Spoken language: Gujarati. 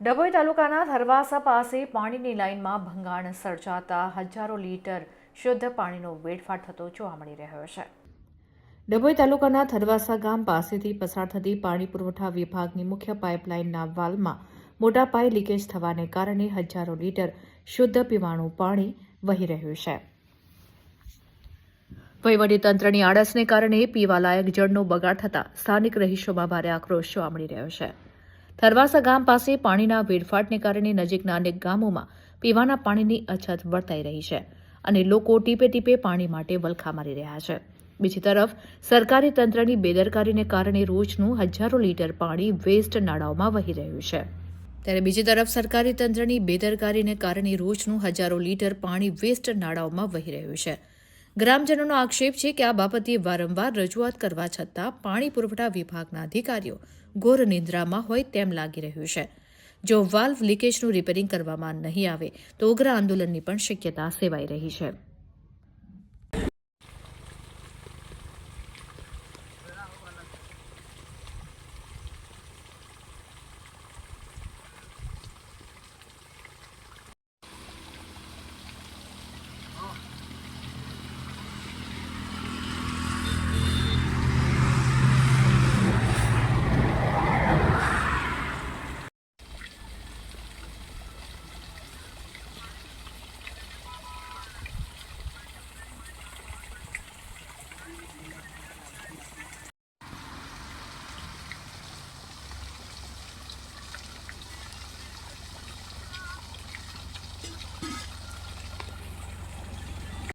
ડભોઈ તાલુકાના થરવાસા પાસે પાણીની લાઇનમાં ભંગાણ સર્જાતા હજારો લીટર શુદ્ધ પાણીનો વેડફાટ થતો જોવા મળી રહ્યો છે। ડભોઈ તાલુકાના થરવાસા ગામ પાસેથી પસાર થતી પાણી પુરવઠા વિભાગની મુખ્ય પાઇપલાઇનના વાલ્વમાં મોટા પાયે લીકેજ થવાને કારણે હજારો લીટર શુદ્ધ પીવાનું પાણી વહી રહ્યું છે। વહીવટીતંત્રની આળસને કારણે પીવાલાયક જળનો બગાડ થતાં સ્થાનિક રહીશોમાં ભારે આક્રોશ જોવા મળી રહ્યો છે। થરવાસા ગામ પાસે પાણીના વેડફાટને કારણે નજીકના અનેક ગામોમાં પીવાના પાણીની અછત વર્તાઈ રહી છે અને લોકો ટીપે ટીપે પાણી માટે વલખા મારી રહ્યા છે। બીજી તરફ સરકારી તંત્રની બેદરકારીને કારણે રોજનું હજારો લીટર પાણી વેસ્ટ નાળાઓમાં વહી રહ્યું છે। ત્યારે બીજી તરફ સરકારી તંત્રની બેદરકારીને કારણે રોજનું હજારો લીટર પાણી વેસ્ટ નાળાઓમાં વહી રહ્યું છે। ગ્રામજનોનો આક્ષેપ છે કે આ બાબતે વારંવાર રજૂઆત કરવા છતાં પાણી પુરવઠા વિભાગના અધિકારીઓ ઘોર નિંદ્રામાં હોય તેમ લાગી રહ્યું છે। જો વાલ્વ લીકેજનું રિપેરિંગ કરવામાં નહીં આવે તો ઉગ્ર આંદોલનની પણ શક્યતા સેવાઈ રહી છે।